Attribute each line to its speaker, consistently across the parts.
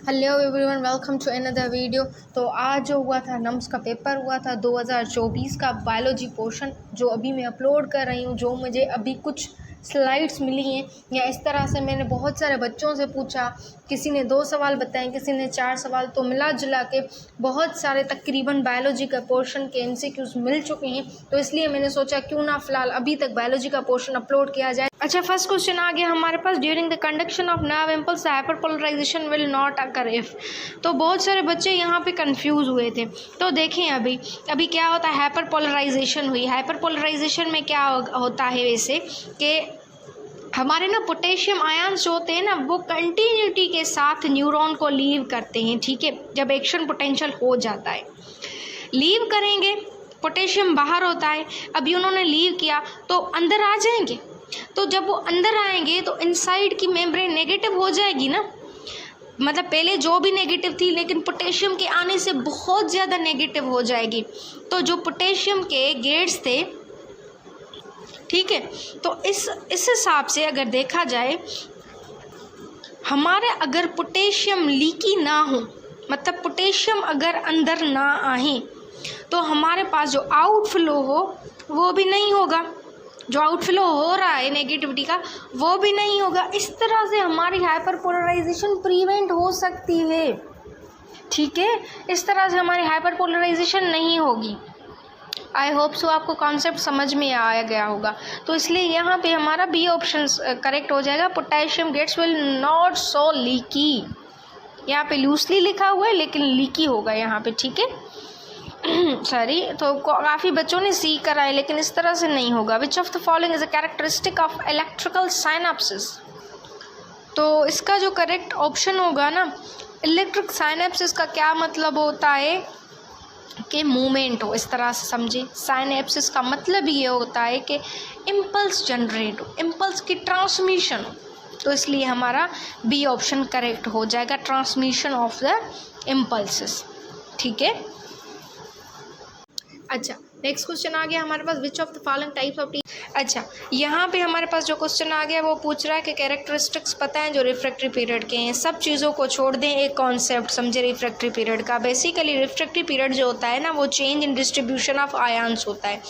Speaker 1: Hello everyone, welcome to another video. तो आज जो हुआ था नम्स का पेपर हुआ था 2024 का बायोलॉजी पोर्शन, जो अभी मैं अपलोड कर रही हूँ। जो मुझे अभी कुछ स्लाइड्स मिली हैं या इस तरह से मैंने बहुत सारे बच्चों से पूछा, किसी ने 2 सवाल बताए, किसी ने 4 सवाल, तो मिला जुला के बहुत सारे तकरीबन बायोलॉजी का पोर्शन के MCQs मिल चुके हैं। तो इसलिए मैंने सोचा क्यों ना फ़िलहाल अभी तक बायोलॉजी का पोर्शन अपलोड किया जाए। अच्छा, फर्स्ट क्वेश्चन आ गया हमारे पास, during the conduction of nerve impulse hyperpolarisation will not occur if. तो बहुत सारे बच्चे यहाँ पे कंफ्यूज हुए थे। तो देखें अभी क्या होता है, हाइपरपोलराइजेशन हुई। हाइपरपोलराइजेशन में क्या होता है वैसे कि हमारे ना पोटेशियम आयन्स जो होते हैं ना, वो कंटिन्यूटी के साथ न्यूरॉन को लीव करते हैं। ठीक है, जब एक्शन पोटेंशियल हो जाता है लीव करेंगे, पोटेशियम बाहर होता है। अभी उन्होंने लीव किया तो अंदर आ जाएंगे, तो जब वो अंदर आएंगे तो इनसाइड की मेम्ब्रेन नेगेटिव हो जाएगी ना, मतलब पहले जो भी नेगेटिव थी लेकिन पोटेशियम के आने से बहुत ज़्यादा नेगेटिव हो जाएगी। तो जो पोटेशियम के गेट्स थे, ठीक है, तो इस हिसाब से अगर देखा जाए, हमारे अगर पोटेशियम लीकी ना हो, मतलब पोटेशियम अगर अंदर ना आए, तो हमारे पास जो आउटफ्लो हो वो भी नहीं होगा, जो आउटफ्लो हो रहा है नेगेटिविटी का वो भी नहीं होगा। इस तरह से हमारी हाइपरपोलराइजेशन प्रिवेंट हो सकती है। ठीक है, इस तरह से हमारी हाइपरपोलराइजेशन नहीं होगी। आई होप सो आपको कॉन्सेप्ट समझ में आया गया होगा। तो इसलिए यहाँ पे हमारा बी ऑप्शन करेक्ट हो जाएगा, potassium gates will not so leaky. यहाँ पे लूजली लिखा हुआ है लेकिन लीकी होगा यहाँ पे। ठीक है, सॉरी, तो काफ़ी बच्चों ने सी करा है लेकिन इस तरह से नहीं होगा। Which of the following is a characteristic of electrical synapsis. तो इसका जो करेक्ट ऑप्शन होगा ना, इलेक्ट्रिक साइनेप्सिस का क्या मतलब होता है कि मूवमेंट हो, इस तरह से समझे। साइनेप्सिस का मतलब ये होता है कि इम्पल्स जनरेट हो, इम्पल्स की ट्रांसमिशन हो। तो इसलिए हमारा बी ऑप्शन करेक्ट हो जाएगा, ट्रांसमिशन ऑफ द इम्पल्सेस। ठीक है, अच्छा, नेक्स्ट क्वेश्चन आ गया हमारे पास, which of the following types of T. अच्छा, यहाँ पे हमारे पास जो क्वेश्चन आ गया वो पूछ रहा है कि कैरेक्टरिस्टिक्स पता है जो रिफ्रैक्टरी पीरियड के हैं। सब चीज़ों को छोड़ दें, एक कॉन्सेप्ट समझे रिफ्रैक्टरी पीरियड का। बेसिकली रिफ्रैक्टरी पीरियड जो होता है ना, वो change in distribution of ions होता है।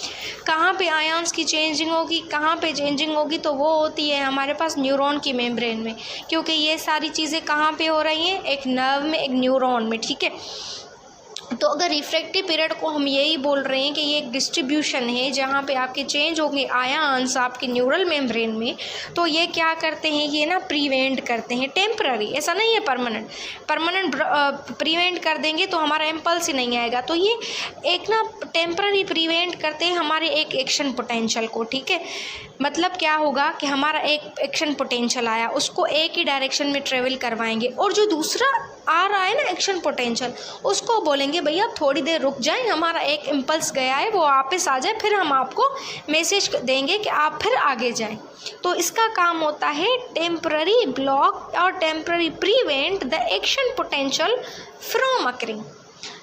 Speaker 1: कहाँ पे आयन्स की चेंजिंग होगी, कहाँ पे चेंजिंग होगी, तो वो होती है हमारे पास न्यूरॉन की मेम्ब्रेन में, क्योंकि ये सारी चीज़ें कहाँ पर हो रही हैं, एक नर्व में, एक न्यूरॉन में। ठीक है, तो अगर रिफ्रैक्टिव पीरियड को हम यही बोल रहे हैं कि ये एक डिस्ट्रीब्यूशन है जहाँ पे आपके चेंज होंगे आयन्स आपके न्यूरल मेम्ब्रेन में, तो ये क्या करते हैं, ये ना प्रिवेंट करते हैं। टेम्पररी, ऐसा नहीं है परमानेंट प्रिवेंट कर देंगे तो हमारा इम्पल्स ही नहीं आएगा। तो ये एक ना टेम्पररी प्रिवेंट करते हैं हमारे एक एक्शन पोटेंशियल को। ठीक है, मतलब क्या होगा कि हमारा एक एक्शन पोटेंशियल आया, उसको एक ही डायरेक्शन में ट्रेवल करवाएंगे, और जो दूसरा आ रहा है ना एक्शन पोटेंशियल, उसको बोलेंगे भैया आप थोड़ी देर रुक जाएं, हमारा एक इम्पल्स गया है वो वापस आ जाए, फिर हम आपको मैसेज देंगे कि आप फिर आगे जाएं। तो इसका काम होता है टेम्पररी ब्लॉक और temporary prevent the action potential from occurring.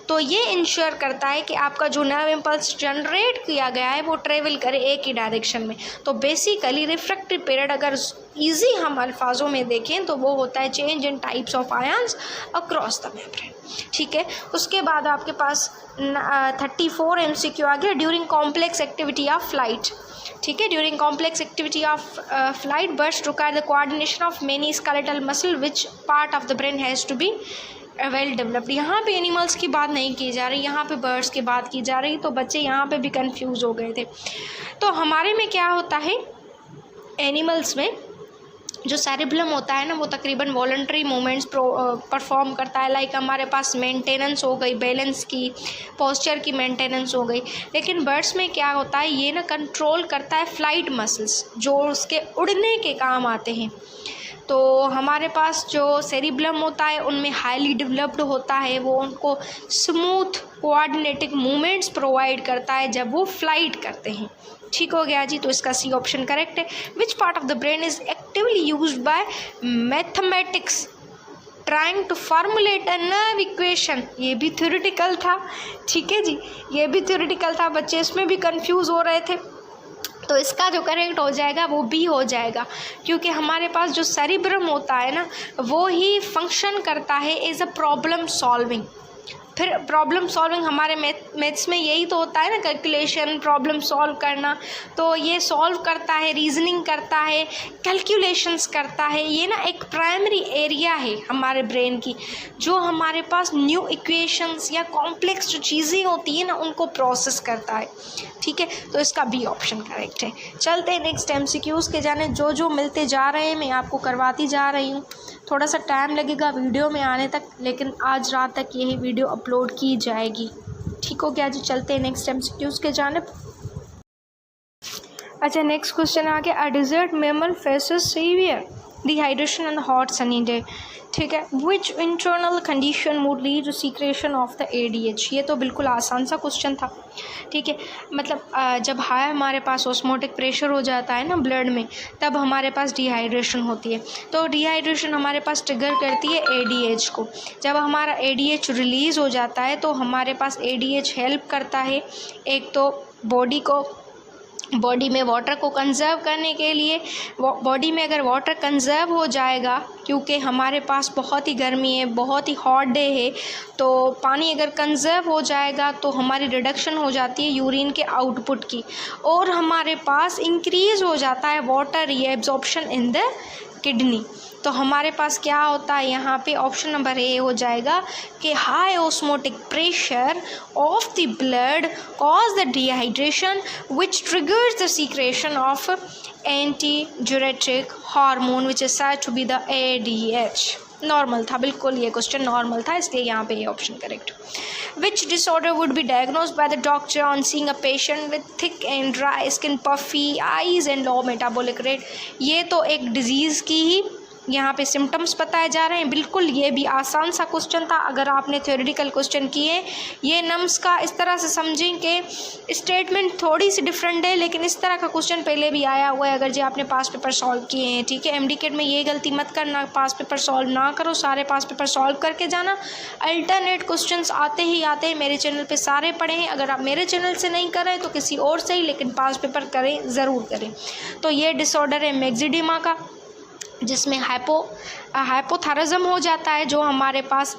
Speaker 1: तो ये इंश्योर करता है कि आपका जो नर्व इम्पल्स जनरेट किया गया है वो ट्रेवल करे एक ही डायरेक्शन में। तो बेसिकली रिफ्रैक्टिव पीरियड अगर इजी हम अल्फाजों में देखें तो वो होता है change in types of ions across the membrane. ठीक है, उसके बाद आपके पास 34 MCQ आ गया, during complex activity of flight. ठीक है, during complex activity of flight birds require the coordination of many skeletal muscle which part of the brain has to be well developed. यहाँ पे एनिमल्स की बात नहीं की जा रही, यहाँ पे बर्ड्स की बात की जा रही। तो बच्चे यहाँ पे भी कंफ्यूज हो गए थे। तो हमारे में क्या होता है, एनिमल्स में जो सेरिब्लम होता है ना, वो तकरीबन वॉलंटरी मूवमेंट्स परफॉर्म करता है। लाइक हमारे पास मेंटेनेंस हो गई, बैलेंस की, पोस्चर की मेंटेनेंस हो गई। लेकिन बर्ड्स में क्या होता है, ये ना कंट्रोल करता है फ्लाइट मसल्स, जो उसके उड़ने के काम आते हैं। तो हमारे पास जो सेरिब्लम होता है उनमें हाईली डेवलप्ड होता है, वो उनको स्मूथ कोऑर्डिनेटिंग मूवमेंट्स प्रोवाइड करता है जब वो फ्लाइट करते हैं। ठीक हो गया जी, तो इसका सी ऑप्शन करेक्ट है। Which part of the brain is actively used by mathematics trying to formulate a nerve equation. ये भी थ्योरेटिकल था। ठीक है जी, ये भी थ्योरेटिकल था, बच्चे इसमें भी कंफ्यूज हो रहे थे। तो इसका जो करेक्ट हो जाएगा वो बी हो जाएगा, क्योंकि हमारे पास जो सेरिब्रम होता है ना वो ही फंक्शन करता है एज अ प्रॉब्लम सॉल्विंग। फिर प्रॉब्लम सॉल्विंग हमारे मैथ्स में यही तो होता है ना, कैलकुलेशन, प्रॉब्लम सॉल्व करना। तो ये सॉल्व करता है, रीजनिंग करता है, कैलकुलेशंस करता है। ये ना एक प्राइमरी एरिया है हमारे ब्रेन की, जो हमारे पास न्यू इक्वेशंस या कॉम्प्लेक्स जो चीज़ें होती है ना उनको प्रोसेस करता है। ठीक है, तो इसका बी ऑप्शन करेक्ट है। चलते हैं नेक्स्ट MCQs के जाने। जो मिलते जा रहे हैं मैं आपको करवाती जा रही हूँ। थोड़ा सा टाइम लगेगा वीडियो में आने तक, लेकिन आज रात तक यही वीडियो अपलोड की जाएगी। ठीक हो गया जी। चलते हैं नेक्स्ट MCQs के जानिब। अच्छा, नेक्स्ट क्वेश्चन आ गया, a desert mammal faces severe dehydration on the hot sunny day. ठीक है, which internal condition would lead to secretion of the ADH। ये तो बिल्कुल आसान सा क्वेश्चन था। ठीक है, मतलब जब हाई हमारे पास ऑस्मोटिक प्रेशर हो जाता है ना ब्लड में, तब हमारे पास डिहाइड्रेशन होती है। तो डिहाइड्रेशन हमारे पास ट्रिगर करती है ADH को। जब हमारा ADH रिलीज़ हो जाता है तो हमारे पास ADH हेल्प करता है एक तो बॉडी में वाटर को कंज़र्व करने के लिए। बॉडी में अगर वाटर कंज़र्व हो जाएगा, क्योंकि हमारे पास बहुत ही गर्मी है, बहुत ही हॉट डे है, तो पानी अगर कंज़र्व हो जाएगा तो हमारी रिडक्शन हो जाती है यूरिन के आउटपुट की, और हमारे पास इंक्रीज़ हो जाता है water reabsorption in the kidney. तो हमारे पास क्या होता है यहाँ पे, ऑप्शन नंबर ए हो जाएगा कि high osmotic pressure of the blood cause the dehydration which triggers the secretion of anti diuretic hormone which is said to be the ADH। Normal था, बिल्कुल ये क्वेश्चन नॉर्मल था, इसलिए यहाँ पे ये option correct. Which disorder would be diagnosed by the doctor on seeing a patient with thick and dry skin, puffy eyes and low metabolic rate. ये तो एक डिजीज़ की ही यहाँ पे सिम्टम्स बताए जा रहे हैं। बिल्कुल ये भी आसान सा क्वेश्चन था अगर आपने थ्योरेटिकल क्वेश्चन किए। ये नम्स का इस तरह से समझें कि स्टेटमेंट थोड़ी सी डिफरेंट है, लेकिन इस तरह का क्वेश्चन पहले भी आया हुआ है अगर जी आपने पास पेपर सॉल्व किए हैं। ठीक है, MDCAT में ये गलती मत करना, पास पेपर सॉल्व ना करो, सारे पास पेपर सॉल्व करके जाना। अल्टरनेट क्वेश्चन आते ही आते हैं, मेरे चैनल पर सारे पढ़े हैं। अगर आप मेरे चैनल से नहीं करें तो किसी और से ही, लेकिन पास पेपर करें, ज़रूर करें। तो ये डिसऑर्डर है मैक्सिडिमा का, जिसमें हाइपोथायराइज्म हो जाता है, जो हमारे पास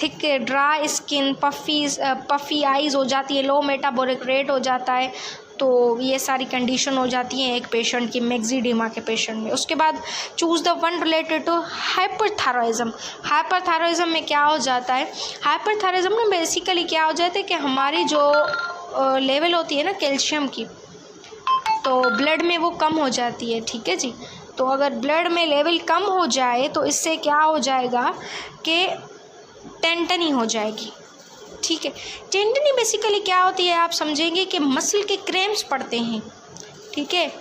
Speaker 1: thick dry skin, puffy eyes हो जाती है, लो मेटाबॉलिक रेट हो जाता है। तो ये सारी कंडीशन हो जाती हैं एक पेशेंट की, मैक्सिडिमा के पेशेंट में। उसके बाद choose the one related to hyperthyroidism. Hyperthyroidism में क्या हो जाता है, हाइपरथायरॉइज्म में बेसिकली क्या हो जाता है कि हमारी जो लेवल होती है ना कैल्शियम की, तो ब्लड में वो कम हो जाती है। ठीक है जी, तो अगर ब्लड में लेवल कम हो जाए तो इससे क्या हो जाएगा कि टेंटनी हो जाएगी। ठीक है, टेंटनी बेसिकली क्या होती है, आप समझेंगे कि मसल के क्रैम्प्स पड़ते हैं। ठीक है,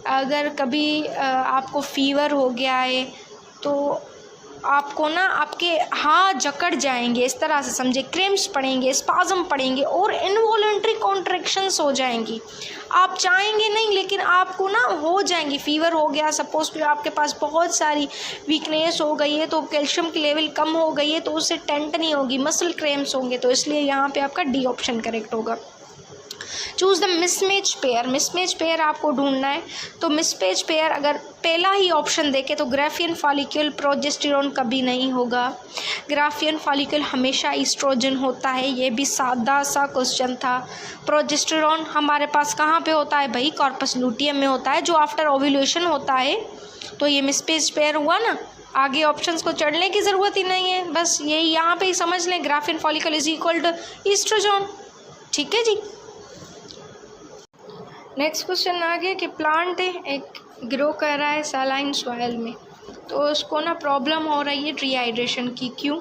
Speaker 1: अगर कभी आपको फीवर हो गया है तो आपको ना आपके हाथ जकड़ जाएंगे, इस तरह से समझे, क्रैम्प्स पड़ेंगे, स्पाज़म पड़ेंगे और इनवॉलंटरी कॉन्ट्रैक्शंस हो जाएंगी। आप चाहेंगे नहीं लेकिन आपको ना हो जाएंगी। फीवर हो गया, सपोज टू आपके पास बहुत सारी वीकनेस हो गई है, तो कैल्शियम की लेवल कम हो गई है, तो उससे टेंटनी होगी, मसल क्रैम्प्स होंगे। तो इसलिए यहाँ पे आपका डी ऑप्शन करेक्ट होगा। Choose the mismatch pair. Mismatch pair आपको ढूंढना है। तो मिसमैच पेयर अगर पहला ही ऑप्शन देखे तो ग्राफियन फॉलिक्यूल प्रोजेस्टेरोन कभी नहीं होगा। ग्राफियन फॉलिक्यूल हमेशा ईस्ट्रोजन होता है। ये भी सादा सा क्वेश्चन था। प्रोजेस्टेरोन हमारे पास कहाँ पे होता है भाई, कॉर्पस लूटियम में होता है, जो आफ्टर ओव्यूलेशन होता है। तो ये मिसमैच पेयर हुआ ना, आगे ऑप्शंस को चढ़ने की ज़रूरत ही नहीं है, बस यही यहाँ पे ही समझ लें, Graafian follicle is equal to oestrogen. ठीक है जी। नेक्स्ट क्वेश्चन आ गया कि प्लांट एक ग्रो कर रहा है सैलाइन सॉइल में, तो उसको ना प्रॉब्लम हो रही है डिहाइड्रेशन की। क्यों?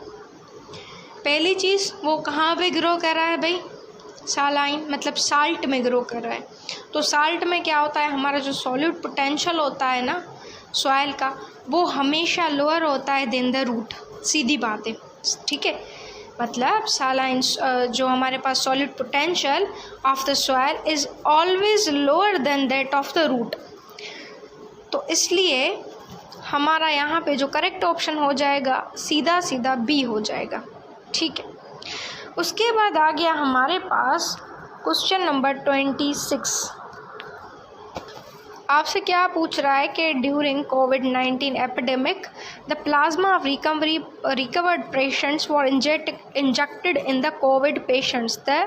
Speaker 1: पहली चीज़, वो कहाँ पे ग्रो कर रहा है भाई, सैलाइन मतलब साल्ट में ग्रो कर रहा है। तो साल्ट में क्या होता है, हमारा जो सॉल्यूट पोटेंशियल होता है ना सॉइल का, वो हमेशा लोअर होता है देन द रूट। सीधी बात है, ठीक है। मतलब सैलाइन जो हमारे पास solid potential of the soil is always lower than that of the root. तो इसलिए हमारा यहाँ पे जो करेक्ट ऑप्शन हो जाएगा सीधा सीधा बी हो जाएगा। ठीक है, उसके बाद आ गया हमारे पास क्वेश्चन नंबर 26। आपसे क्या पूछ रहा है कि during covid epidemic the plasma of recovered patients were injected in the Covid patients the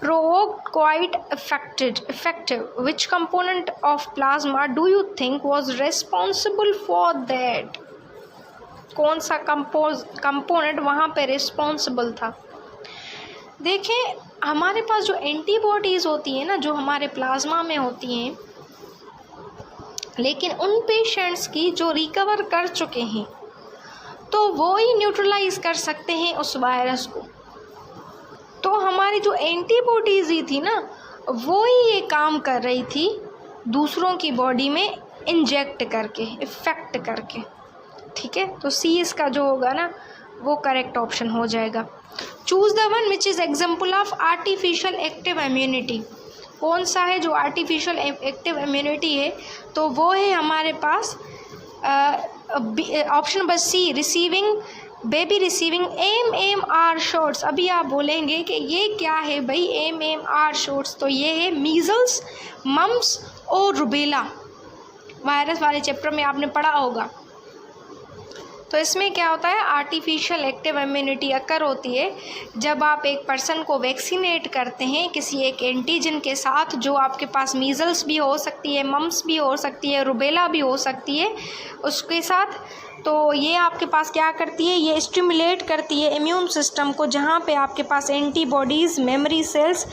Speaker 1: provoked quite effective. Which component of plasma do you think was responsible for that? कौन सा component वहाँ पे रिस्पॉन्सिबल था? देखें, हमारे पास जो antibodies होती हैं ना, जो हमारे प्लाज्मा में होती हैं, लेकिन उन पेशेंट्स की जो रिकवर कर चुके हैं तो वो ही न्यूट्रलाइज कर सकते हैं उस वायरस को। तो हमारी जो एंटीबॉडीज़ ही थी ना, वो ही ये काम कर रही थी दूसरों की बॉडी में इंजेक्ट करके, इफ़ेक्ट करके। ठीक है, तो सी इसका जो होगा ना वो करेक्ट ऑप्शन हो जाएगा। Choose the one which is example of artificial active immunity. कौन सा है जो आर्टिफिशियल एक्टिव इम्यूनिटी है? तो वो है हमारे पास option number C, baby receiving MMR shots. अभी आप बोलेंगे कि ये क्या है भाई MMR शॉट्स? तो ये है मीज़ल्स, मम्स और रुबेला वायरस वाले चैप्टर में आपने पढ़ा होगा। तो इसमें क्या होता है, आर्टिफिशियल एक्टिव इम्यूनिटी अकर होती है जब आप एक पर्सन को वैक्सीनेट करते हैं किसी एक एंटीजन के साथ, जो आपके पास मीज़ल्स भी हो सकती है, मम्स भी हो सकती है, रुबेला भी हो सकती है उसके साथ। तो ये आपके पास क्या करती है, ये स्टिमुलेट करती है इम्यून सिस्टम को, जहाँ पे आपके पास एंटीबॉडीज़, मेमोरी सेल्स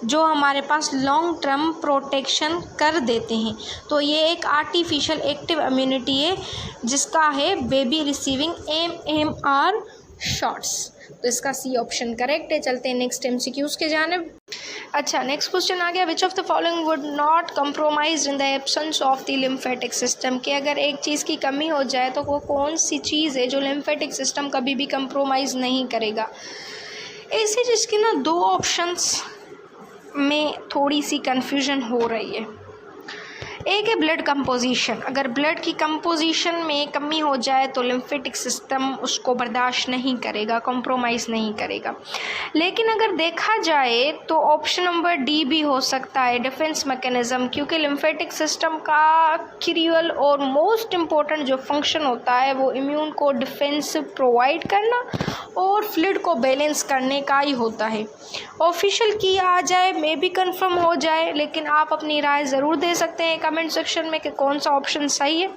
Speaker 1: जो हमारे पास लॉन्ग टर्म प्रोटेक्शन कर देते हैं। तो ये एक आर्टिफिशियल एक्टिव इम्यूनिटी है जिसका है बेबी रिसीविंग MMR शॉट्स। तो इसका सी ऑप्शन करेक्ट है। चलते हैं नेक्स्ट MCQs के जानिब। अच्छा, नेक्स्ट क्वेश्चन आ गया, विच of the following would not compromise in the absence of the lymphatic system. कि अगर एक चीज़ की कमी हो जाए तो वो कौन सी चीज़ है जो लिम्फेटिक सिस्टम कभी भी कंप्रोमाइज़ नहीं करेगा। ऐसी चीज़ की ना दो ऑप्शंस में थोड़ी सी कन्फ्यूजन हो रही है। एक है ब्लड कंपोजिशन। अगर ब्लड की कंपोजिशन में कमी हो जाए तो लिम्फेटिक सिस्टम उसको बर्दाश्त नहीं करेगा, कॉम्प्रोमाइज़ नहीं करेगा। लेकिन अगर देखा जाए तो ऑप्शन नंबर डी भी हो सकता है, डिफेंस मैकेनिज़्म, क्योंकि लिम्फेटिक सिस्टम का क्रिटिकल और मोस्ट इम्पोर्टेंट जो फंक्शन होता है वो इम्यून को डिफेंस प्रोवाइड करना और फ्लूइड को बैलेंस करने का ही होता है। ऑफिशियल की आ जाए, मे भी कंफर्म हो जाए, लेकिन आप अपनी राय ज़रूर दे सकते हैं कमेंट सेक्शन में कि कौन सा ऑप्शन सही है।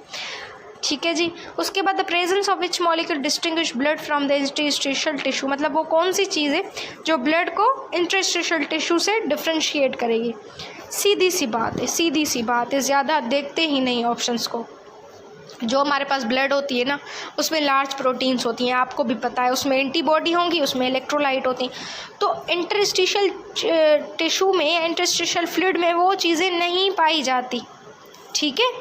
Speaker 1: ठीक है जी। उसके बाद the presence of which molecule distinguish blood from the interstitial tissue, मतलब वो कौन सी चीज़ है जो ब्लड को इंटरस्टिशियल टिश्यू से डिफ्रेंशिएट करेगी। सीधी सी बात है, सीधी सी बात है, ज़्यादा देखते ही नहीं ऑप्शंस को। जो हमारे पास ब्लड होती है ना उसमें लार्ज प्रोटीन्स होती हैं, आपको भी पता है, उसमें एंटीबॉडी होंगी, उसमें इलेक्ट्रोलाइट होती हैं। तो इंटरस्टिशियल टिश्यू में, इंटरस्टिशियल फ्लूइड में वो चीज़ें नहीं पाई जाती। ठीक है,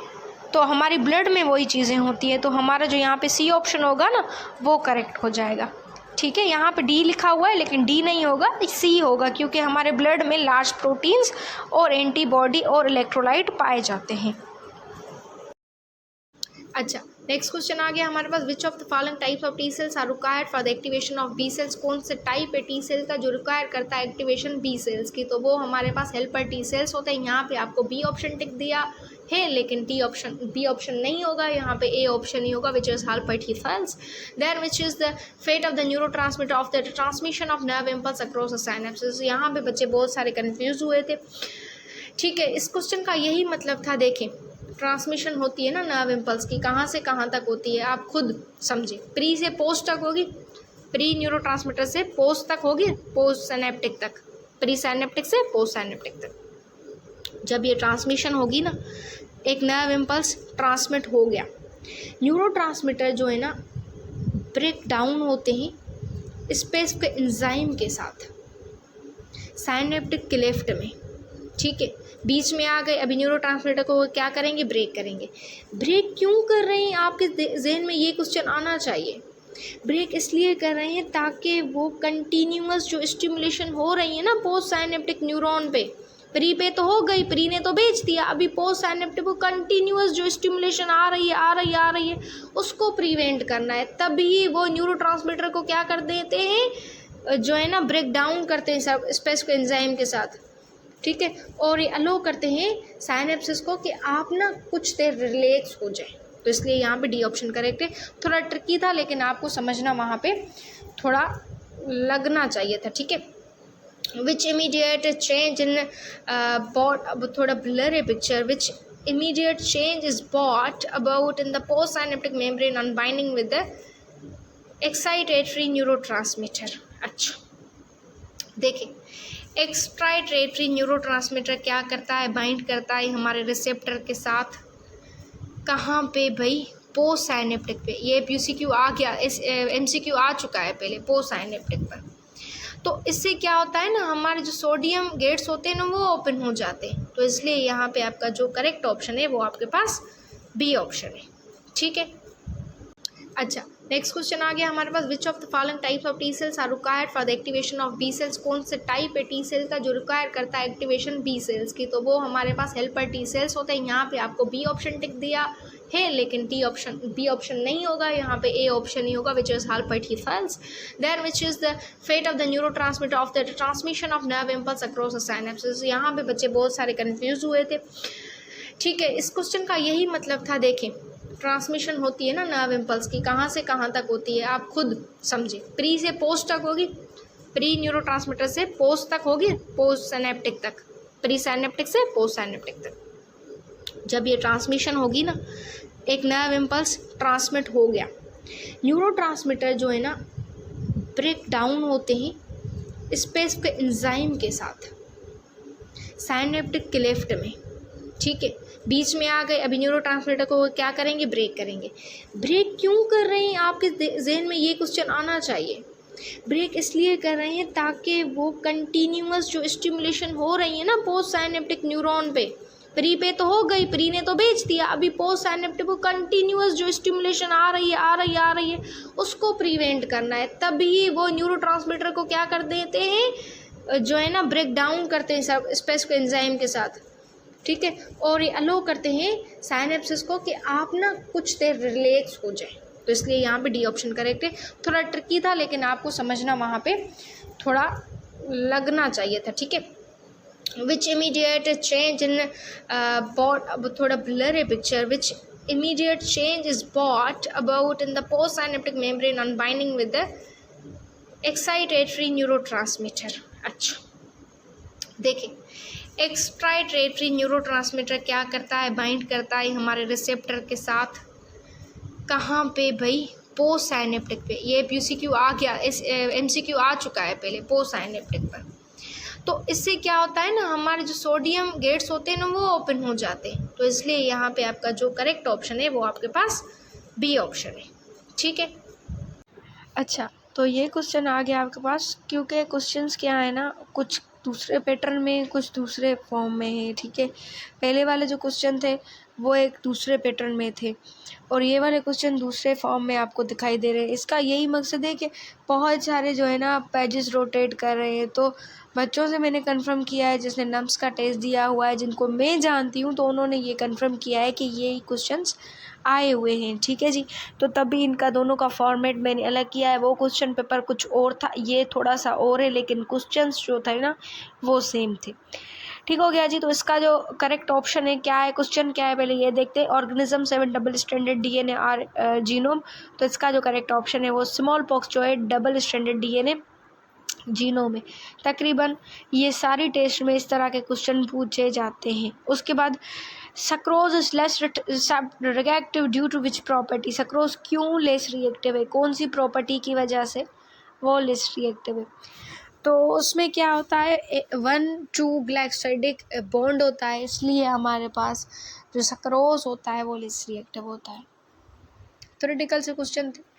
Speaker 1: तो हमारी ब्लड में वही चीज़ें होती है। तो हमारा जो यहाँ पे सी ऑप्शन होगा ना वो करेक्ट हो जाएगा। ठीक है, यहाँ पे डी लिखा हुआ है लेकिन डी नहीं होगा, सी होगा, क्योंकि हमारे ब्लड में लार्ज प्रोटीन्स और एंटीबॉडी और इलेक्ट्रोलाइट पाए जाते हैं। अच्छा, नेक्स्ट क्वेश्चन आ गया हमारे पास, which of the following types of T cells are required for the activation of B cells. कौन से टाइप है टी सेल का जो रिक्वायर करता है एक्टिवेशन बी सेल्स की? तो वो हमारे पास हेल्पर टी सेल्स होते हैं। यहाँ पे आपको बी ऑप्शन टिक दिया है, लेकिन बी ऑप्शन नहीं होगा, यहाँ पे ए ऑप्शन ही होगा, which is helper T cells. Then which is the fate of the neurotransmitter of the transmission of nerve impulse across the synapses. यहाँ पे बच्चे बहुत सारे कन्फ्यूज हुए थे। ठीक है, इस क्वेश्चन का यही मतलब था। देखें, ट्रांसमिशन होती है ना नर्व इम्पल्स की, कहाँ से कहाँ तक होती है आप खुद समझे। प्री से पोस्ट तक होगी, प्री न्यूरोट्रांसमीटर से पोस्ट तक होगी, पोस्ट साइनेप्टिक तक, प्री साइनेप्टिक से पोस्ट साइनेप्टिक तक। जब ये ट्रांसमिशन होगी ना, एक नर्व इम्पल्स ट्रांसमिट हो गया, न्यूरोट्रांसमीटर जो है ना ब्रेक डाउन होते हैं स्पेसिफिक एंजाइम के साथ साइनेप्टिक के लेफ्ट में। ठीक है, बीच में आ गए, अभी न्यूरोट्रांसमीटर को क्या करेंगे, ब्रेक करेंगे। ब्रेक क्यों कर रहे हैं, आपके जहन में ये क्वेश्चन आना चाहिए। ब्रेक इसलिए कर रहे हैं ताकि वो कंटिन्यूअस जो स्टिमुलेशन हो रही है ना पोस्ट साइनेप्टिक न्यूरॉन पे, प्री पे तो हो गई, प्री ने तो बेच दिया, अभी पोस्ट साइनेप्टिक को कंटिन्यूअस जो स्टिमुलेशन आ रही है उसको प्रिवेंट करना है। तभी वो न्यूरोट्रांसमीटर को क्या कर देते हैं, जो है ना ब्रेक डाउन करते हैं सब स्पेसिफिक एंजाइम के साथ। ठीक है। और ये अलो करते हैं साइनेप्सिस को कि आप ना कुछ देर रिलैक्स हो जाए, तो इसलिए यहाँ पे डी ऑप्शन करेक्ट है। थोड़ा ट्रिकी था लेकिन आपको समझना वहाँ पे थोड़ा लगना चाहिए था, ठीक है। Which immediate change in brought, अब थोड़ा ब्लर है picture, which immediate change is brought about in the post synaptic membrane unbinding with the excitatory neurotransmitter. अच्छा देखिए, एक्साइटेटरी न्यूरोट्रांसमीटर क्या करता है, बाइंड करता है हमारे रिसेप्टर के साथ। कहाँ पे भाई, पोस्ट साइनेप्टिक पे। ये PCQ आ गया, इस MCQ आ चुका है पहले पोस्ट साइनेप्टिक पर। तो इससे क्या होता है ना, हमारे जो सोडियम गेट्स होते हैं ना वो ओपन हो जाते हैं, तो इसलिए यहाँ पे आपका जो करेक्ट ऑप्शन है वो आपके पास बी ऑप्शन है, ठीक है। अच्छा नेक्स्ट क्वेश्चन आ गया हमारे पास, which of the following types of T cells are required for the activation of B cells. कौन से टाइप है टी सेल का जो रिक्वायर करता है एक्टिवेशन बी सेल्स की, तो वो हमारे पास हेल्पर टी सेल्स होते हैं। यहाँ पे आपको बी ऑप्शन टिक दिया है, लेकिन बी ऑप्शन नहीं होगा, यहाँ पे ए ऑप्शन ही होगा, which is helper T cells. Then which is the fate of the neurotransmitter of the transmission of nerve impulse across the synapsis. यहाँ पे बच्चे बहुत सारे कन्फ्यूज हुए थे, ठीक है। इस क्वेश्चन का यही मतलब था, देखें ट्रांसमिशन होती है ना नर्व इम्पल्स की, कहाँ से कहाँ तक होती है आप खुद समझे। प्री से पोस्ट तक होगी, प्री न्यूरोट्रांसमीटर से पोस्ट तक होगी, पोस्ट साइनेप्टिक तक, प्री साइनेप्टिक से पोस्ट साइनेप्टिक तक। जब ये ट्रांसमिशन होगी ना, एक नर्व इम्पल्स ट्रांसमिट हो गया, न्यूरोट्रांसमीटर जो है ना ब्रेक डाउन होते हैं स्पेसिफिक एंजाइम के साथ साइनेप्टिक क्लेफ्ट में, ठीक है। बीच में आ गए, अभी न्यूरोट्रांसमीटर को क्या करेंगे, ब्रेक करेंगे। ब्रेक क्यों कर रहे हैं, आपके जहन में ये क्वेश्चन आना चाहिए। ब्रेक इसलिए कर रहे हैं ताकि वो कंटिन्यूअस जो स्टिमुलेशन हो रही है ना पोस्ट साइनेप्टिक न्यूरॉन पे, प्री पे तो हो गई, प्री ने तो बेच दिया, अभी पोस्ट साइनेप्टिक को कंटिन्यूअस जो स्टिमुलेशन आ रही है उसको प्रिवेंट करना है। तभी वो न्यूरोट्रांसमीटर को क्या कर देते हैं, जो है ना ब्रेक डाउन करते हैं सब स्पेसिफिक एंजाइम के साथ, ठीक है। और ये अलो करते हैं साइनेप्सिस को कि आप ना कुछ देर रिलैक्स हो जाए, तो इसलिए यहाँ पे डी ऑप्शन करेक्ट है। थोड़ा ट्रिकी था लेकिन आपको समझना वहाँ पे थोड़ा लगना चाहिए था, ठीक है। Which immediate change in brought, अब थोड़ा ब्लर है picture, which immediate change is brought about in the post synaptic membrane unbinding with the excitatory neurotransmitter. अच्छा देखिए, एक्साइटेटरी न्यूरोट्रांसमीटर क्या करता है, बाइंड करता है हमारे रिसेप्टर के साथ। कहाँ पे भाई, पोस्ट साइनेप्टिक पे। ये PCQ आ गया, इस MCQ आ चुका है पहले पोस्ट साइनेप्टिक पर। तो इससे क्या होता है ना, हमारे जो सोडियम गेट्स होते हैं ना वो ओपन हो जाते हैं, तो इसलिए यहाँ पे आपका जो करेक्ट ऑप्शन है वो आपके पास बी ऑप्शन है, ठीक है। अच्छा तो ये क्वेश्चन आ गया आपके पास, क्योंकि क्वेश्चंस क्या है ना, कुछ दूसरे पैटर्न में कुछ दूसरे फॉर्म में है, ठीक है। पहले वाले जो क्वेश्चन थे वो एक दूसरे पैटर्न में थे और ये वाले क्वेश्चन दूसरे फॉर्म में आपको दिखाई दे रहे हैं। इसका यही मकसद है कि बहुत सारे जो है ना पेजेस रोटेट कर रहे हैं, तो बच्चों से मैंने कंफर्म किया है जिसने नम्स का टेस्ट दिया हुआ है, जिनको मैं जानती हूँ, तो उन्होंने ये कंफर्म किया है कि ये क्वेश्चंस आए हुए हैं, ठीक है जी। तो तभी इनका दोनों का फॉर्मेट मैंने अलग किया है। वो क्वेश्चन पेपर कुछ और था, ये थोड़ा सा और है, लेकिन क्वेश्चंस जो थे ना वो सेम थे, ठीक हो गया जी। तो इसका जो करेक्ट ऑप्शन है क्या है, क्वेश्चन क्या है, पहले ये देखते हैं। Organism 7 double stranded DNA are genome, तो इसका जो करेक्ट ऑप्शन है वो स्मॉल पॉक्स जो है डबल स्ट्रैंडेड DNA जीनोम में। तकरीबन ये सारी टेस्ट में इस तरह के क्वेश्चन पूछे जाते हैं। उसके बाद sucrose is less reactive due to which property, sucrose क्यों लेस रिएक्टिव है, कौन सी प्रॉपर्टी की वजह से वो लेस रिएक्टिव है। तो उसमें क्या होता है, 1,2 ग्लाइकोसाइडिक बॉन्ड होता है, इसलिए हमारे पास जो सक्रोज होता है वो लेस रिएक्टिव होता है। थ्योरेटिकल से क्वेश्चन थे।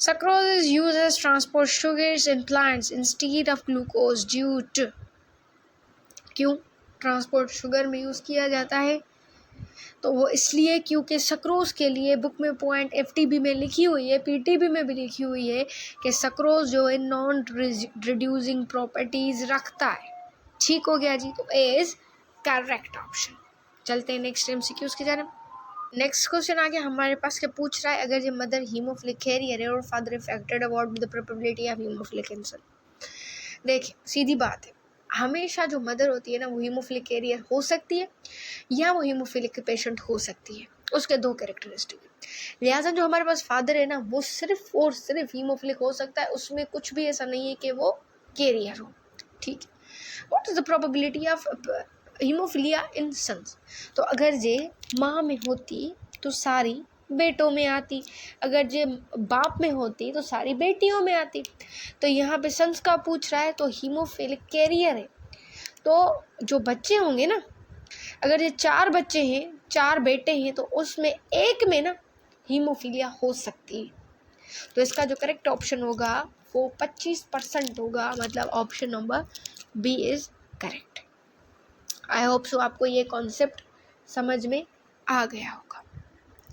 Speaker 1: Sucrose is used as transport sugars in plants instead of glucose due to, क्यों ट्रांसपोर्ट शुगर में यूज़ किया जाता है, तो वो इसलिए क्योंकि सक्रोज के लिए बुक में पॉइंट FTB में लिखी हुई है, PTB में भी लिखी हुई है कि सक्रोज जो है नॉन रिड्यूसिंग प्रॉपर्टीज़ रखता है, ठीक हो गया जी। तो ए इज़ करेक्ट ऑप्शन। चलते हैं नेक्स्ट MCQs की जानिब। नेक्स्ट क्वेश्चन आ गया हमारे पास के पूछ रहा है, अगर ये मदर हीमोफिलिक कैरियर है और father affected, about the probability of haemophilic incidence. देखिए सीधी बात है, हमेशा जो मदर होती है ना वो हीमोफिलिक कैरियर हो सकती है या वो हीमोफिलिक पेशेंट हो सकती है, उसके दो कैरेक्टरिस्टिक है। लिहाजा जो हमारे पास फादर है ना वो सिर्फ और सिर्फ हीमोफिलिक हो सकता है, उसमें कुछ भी ऐसा नहीं है कि वो कैरियर हो। ठीक है, what is the probability of haemophilia in sons? तो अगर ये माँ में होती तो सारी बेटों में आती, अगर ये बाप में होती तो सारी बेटियों में आती। तो यहाँ पे सन्स का पूछ रहा है तो हीमोफिलिक कैरियर है, तो जो बच्चे होंगे ना, अगर ये 4 बच्चे हैं, 4 बेटे हैं, तो उसमें एक में ना हीमोफिलिया हो सकती है। तो इसका जो करेक्ट ऑप्शन होगा वो 25% होगा, मतलब option number B is correct. I hope so आपको ये कॉन्सेप्ट समझ में आ गया होगा,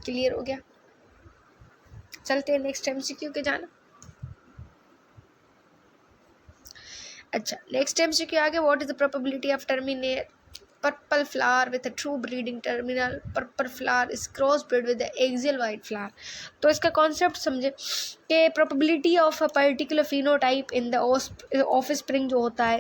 Speaker 1: क्लियर हो गया। चलते हैं नेक्स्ट एमसीक्यू के जाना। अच्छा, नेक्स्ट एमसीक्यू आगे, what is the probability of terminate purple flower with a true breeding terminal purple flower is crossbred with the axial white flower। तो इसका कॉन्सेप्ट समझे कि probability of a particular phenotype in the offspring जो होता है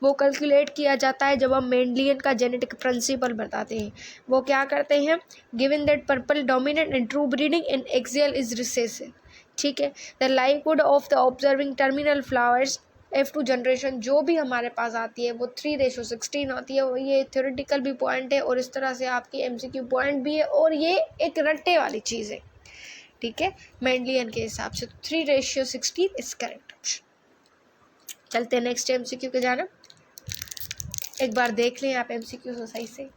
Speaker 1: वो calculate किया जाता है जब हम मेंडलियन का जेनेटिक प्रिंसिपल बताते हैं। वो क्या करते हैं, given that purple dominant and true breeding and axial is recessive. ठीक है, the likelihood of the observing terminal flowers F2 generation जो भी हमारे पास आती है वो 3:16 आती है। ये थ्योरेटिकल भी पॉइंट है और इस तरह से आपकी MCQ पॉइंट भी है, और ये एक रट्टे वाली चीज़ है। ठीक है, मेंडलियन के हिसाब से 3:16 इज करेक्ट ऑप्शन। चलते हैं नेक्स्ट MCQ के जाना, एक बार देख लें आप MCQ को सही से।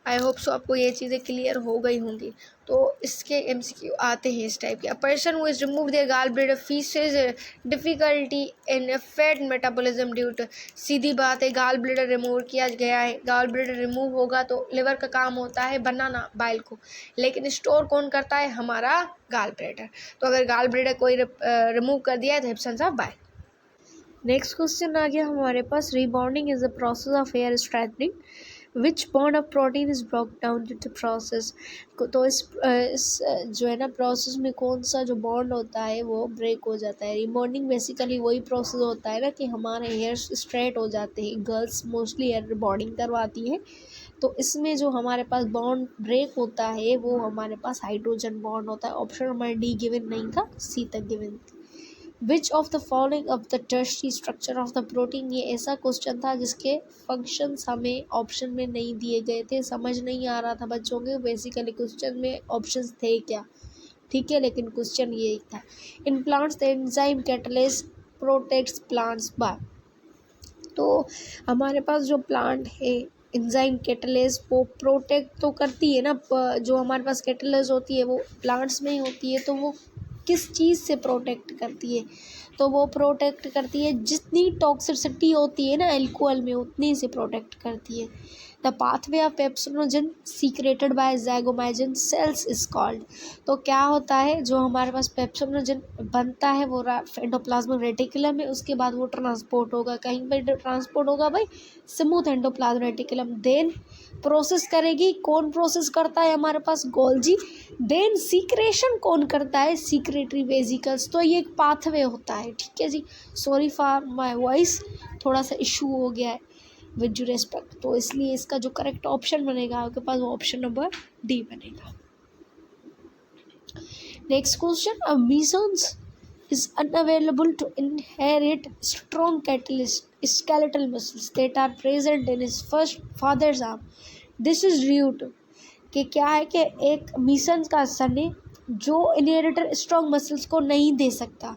Speaker 1: आई होप सो आपको ये चीज़ें क्लियर हो गई होंगी। तो इसके MCQ आते हैं इस टाइप के। A person who is remove their gall bladder faces difficulty in fat metabolism due to, सीधी बात है, गाल ब्लैडर रिमूव किया गया है, गाल ब्लैडर रिमूव होगा तो लिवर का काम होता है बनाना बाइल को, लेकिन स्टोर कौन करता है, हमारा गाल ब्लैडर। तो अगर गाल ब्लैडर कोई रिमूव कर दिया है तो absence of bile. Next question आ गया हमारे पास, rebonding is the process of hair straightening which bond of protein is broke down due to process. तो इस जो है ना प्रोसेस में कौन सा जो बॉन्ड होता है वो ब्रेक हो जाता है। रिबॉन्डिंग बेसिकली वही प्रोसेस होता है ना कि हमारे हेयर स्ट्रेट हो जाते हैं, गर्ल्स मोस्टली हेयर रिबॉन्डिंग करवाती हैं। तो इसमें जो हमारे पास बॉन्ड ब्रेक होता है वो हमारे पास हाइड्रोजन बॉन्ड होता है। ऑप्शन नंबर डी गिवन नहीं था, सी तक given. Which of the following of the tertiary structure of the protein, ये ऐसा क्वेश्चन था जिसके फंक्शंस हमें ऑप्शन में नहीं दिए गए थे, समझ नहीं आ रहा था बच्चों के बेसिकली क्वेश्चन में ऑप्शंस थे क्या। ठीक है, लेकिन क्वेश्चन ये था, in plants the enzyme catalyst protects plants by. तो हमारे पास जो प्लांट है एंजाइम कैटलिस्ट वो प्रोटेक्ट तो करती है ना, जो हमारे पास कैटलिस्ट होती है वो प्लांट्स में ही होती है, तो वो किस चीज़ से प्रोटेक्ट करती है, तो वो प्रोटेक्ट करती है जितनी टॉक्सिसिटी होती है ना अल्कोहल में उतनी से प्रोटेक्ट करती है। The pathway of pepsinogen secreted by zygomycin cells is called. तो क्या होता है, जो हमारे पास पेप्सिनोजन बनता है वो एंडोप्लाज्मिक रेटिकुलम में, उसके बाद वो ट्रांसपोर्ट होगा, कहीं पर ट्रांसपोर्ट होगा भाई, smooth endoplasmic reticulum, then process करेगी, कौन प्रोसेस करता है हमारे पास, गोल्जी, देन सीक्रेशन कौन करता है, सीक्रेटरी वेसिकल्स। तो ये एक पाथवे होता है। ठीक है जी, सॉरी फॉर माय वॉइस, थोड़ा सा इशू हो गया है विद ड्यू रेस्पेक्ट, तो इसलिए इसका जो करेक्ट ऑप्शन बनेगा आपके पास वो ऑप्शन नंबर डी बनेगा। Next question, a masons is unavailable to inherit strong skeletal muscles that are present in his first father's arm. This is due to कि क्या है कि एक मेसन्स का सन है जो इनहेरिटर स्ट्रॉन्ग मसल्स को नहीं दे सकता,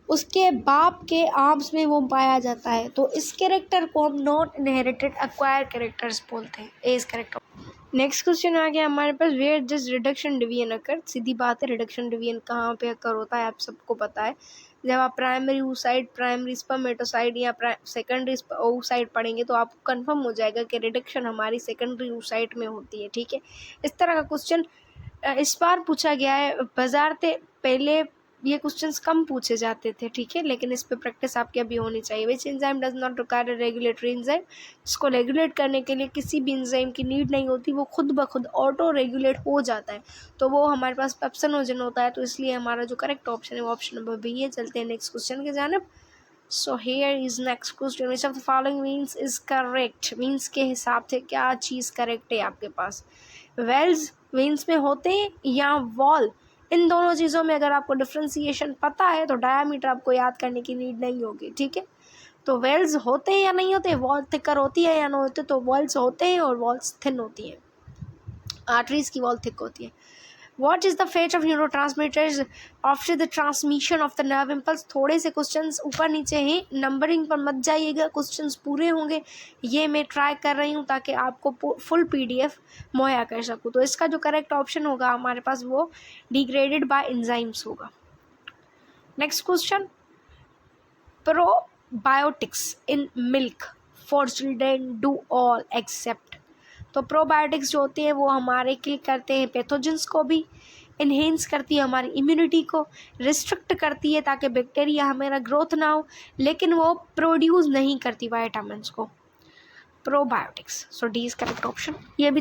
Speaker 1: उसके बाप के आर्म्स में वो पाया जाता है। तो इस कैरेक्टर को हम नॉट इनहेरिटेड एक्वायर कैरेक्टर्स बोलते हैं। A is correct. Next question आ गया हमारे पास, where this reduction division occur. सीधी बात है, रिडक्शन डिवीजन कहाँ पे अकर होता है आप सबको पता है। जब आप प्राइमरी oocyte, प्राइमरी स्पर्मेटोसाइट या सेकेंडरी oocyte पढ़ेंगे तो आपको कंफर्म हो जाएगा कि रिडक्शन हमारी सेकेंडरी oocyte में होती है। ठीक है, इस तरह का क्वेश्चन इस बार पूछा गया है। बजारते पहले ये क्वेश्चंस कम पूछे जाते थे, ठीक है, लेकिन इस पे प्रैक्टिस आपकी अभी होनी चाहिए। Which enzyme does not require regulatory enzyme, इसको रेगुलेट करने के लिए किसी भी एंजाइम की नीड नहीं होती, वो खुद ब खुद ऑटो रेगुलेट हो जाता है। तो वो हमारे पास पेप्सिनोजन होता है, तो इसलिए हमारा जो करेक्ट ऑप्शन है वो ऑप्शन नंबर बी है। चलते हैं नेक्स्ट क्वेश्चन के जानिब। So here is next question, which of the following means is correct. Means के हिसाब से क्या चीज़ करेक्ट है आपके पास? वेल्स मीन्स में होते हैं या वॉल? इन दोनों चीज़ों में अगर आपको डिफ्रेंसिएशन पता है तो डायामीटर आपको याद करने की नीड नहीं होगी, ठीक है। तो वेल्स होते हैं या नहीं होते, वॉल थिकर होती है या नहीं होते, तो वॉल्स होते हैं और वॉल्स थिन होती हैं। आर्टरीज की वॉल थिक होती है। What is the fate of neurotransmitters after the transmission of the nerve impulse? थोड़े से क्वेश्चंस ऊपर नीचे हैं, नंबरिंग पर मत जाइएगा, क्वेश्चंस पूरे होंगे। ये मैं ट्राई कर रही हूँ ताकि आपको फुल PDF मुहैया कर सकूँ। तो इसका जो करेक्ट ऑप्शन होगा हमारे पास वो डिग्रेडेड बाय एंजाइम्स होगा। Next question, probiotics in milk for children do all except. तो प्रोबायोटिक्स जो होते हैं वो हमारे किल करते हैं पैथोजेंस को भी, इन्हेंस करती है हमारी इम्यूनिटी को, रिस्ट्रिक्ट करती है ताकि बैक्टीरिया हमारा ग्रोथ ना हो, लेकिन वो प्रोड्यूस नहीं करती विटामिन्स को, probiotics. So D is correct option. ये भी